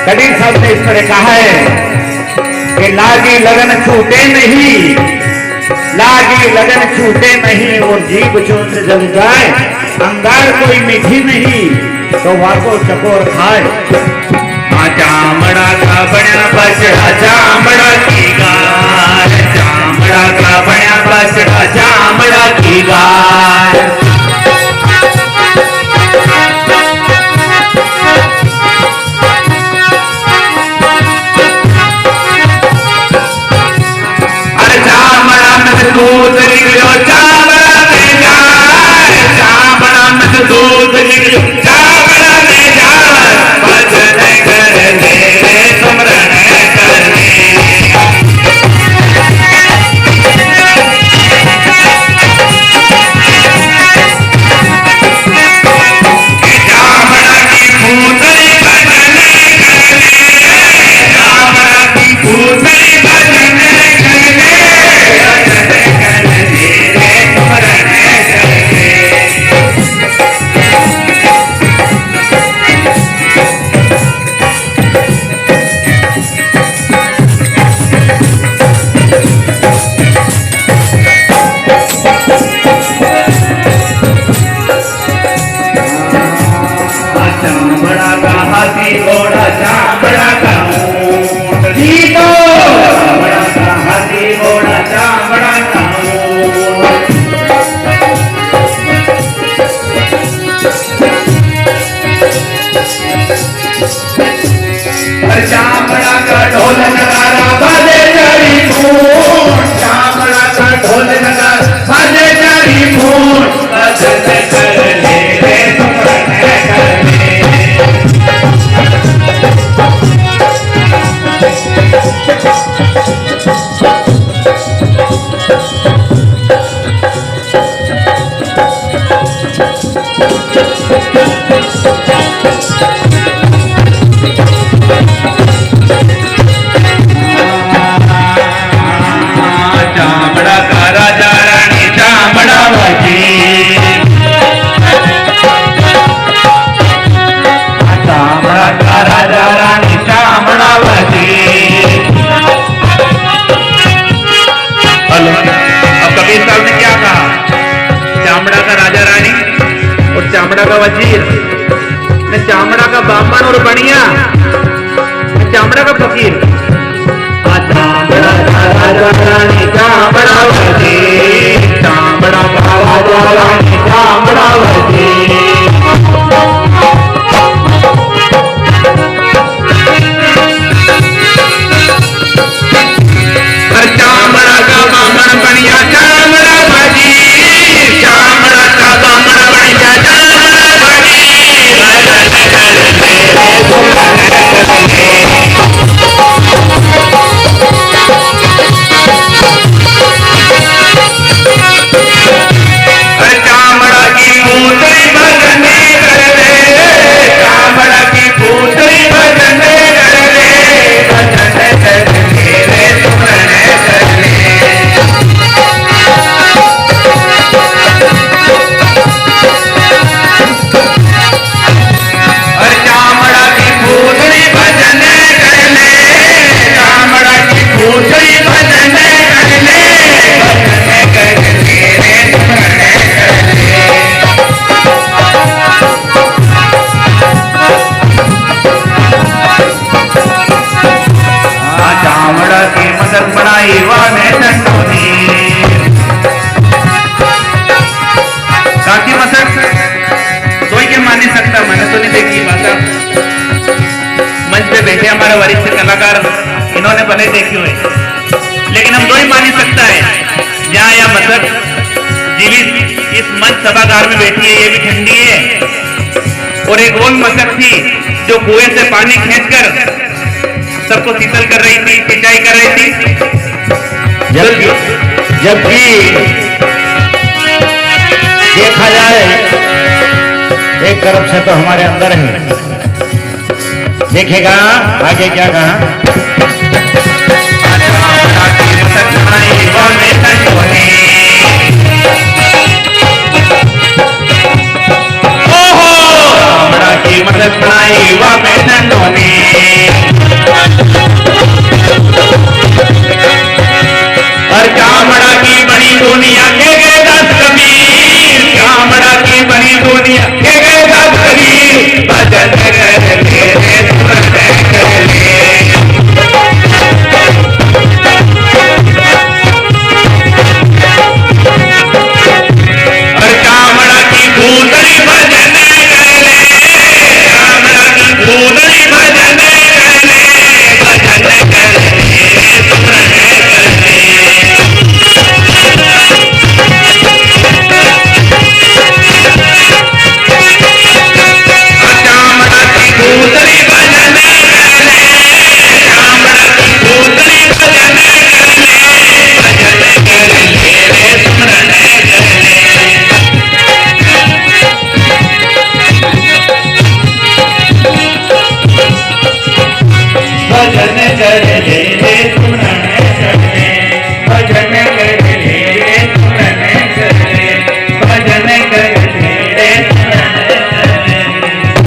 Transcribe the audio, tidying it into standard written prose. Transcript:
कबीर साहब ने इस तरह कहा है कि लागी लगन छूटे नहीं, लागी लगन छूटे नहीं, और जीभ चूंट जब जाए अंगार कोई मीठी नहीं तो वाको चकोर खाए। चामड़ा का बड़ा बछड़ा चामड़ा की गाय, चामड़ा का बड़ा बछड़ा चामड़ा की गाय। अरे चामड़ा में दूध निकलो चामड़ा में जाए, चामड़ा में दूध निकलो चामड़ा में जाए। भजन करने सुमरन करने, चामड़ा की फूटरी भजन करने, चामड़ा की फूटरी भजन करने, भजन करने सुमरन करने। चामड़ा का हाथी घोड़ा चामड़ा का ऊंट, जीतो चामड़ा का हाथी घोड़ा चामड़ा का ऊंट। चामड़ा का ढोल नगारा बाजे चारी फूट, चामड़ा का ढोल नगारा बाजे चारी फूट। भजन करने रे सुमरन करने, चामड़ा का राजा रानी चामड़ा वजीर, चामड़ा का राजा रानी चामड़ा वजीर। हेलो, अब कबीर साहब ने क्या कहा? चामड़ा का राजा रानी और चामड़ा का वजीर, न चामड़ा का बामन और बनिया, न चामड़ा का फकीर। चामड़ा का राजा रानी चामड़ा वजीर, चामड़ा का राजा रानी चामड़ा वजीर। चामड़ा का बामन बनिया चामड़ा वजीर, चामड़ा का बामन बनिया चामड़ा वजीर। भजन करने रे सुमरन करने, चामड़ा की फूटरी भजन करने, चामड़ा की फूटरी भजन करने, भजन करने रे सुमरन करने। चामड़ा की फूटरी भजन करने, चामड़ा की फूटरी भजन करने, भजन करने रे सुमरन करने। चामड़ा की मदद बनाई वाने नंदोनी, काकी मसक कोई के मान नहीं सकता, मैंने तो नहीं देखी भाषा। मंच पे बैठे हमारे वरिष्ठ कलाकार, इन्होंने भले देखी हुए, लेकिन हम दो ही मान ही सकता है। जहाँ यह मसक जीवित इस मंच सभागार में बैठी है, ये भी ठंडी है, और एक वो मसक थी जो कुएं से पानी खींचकर सबको शीतल कर रही थी, सिंचाई कर रही थी। जबकि देखा जाए एक तरफ से तो हमारे अंदर है, देखेगा आगे क्या कहा। की मदद बनाई वा में नंदोनी, कर ले रे सुमरन कर ले। और कामड़ा की भूतड़ी भजन कर ले, कामड़ा की भूतड़ी भजन कर ले, भजन कर ले रे सुमरन कर ले। कामड़ा की भूतड़ी भजन कर ले, कामड़ा की भूतड़ी भजन कर ले, भजन कर ले रे सुमरन कर ले। भजन कर ले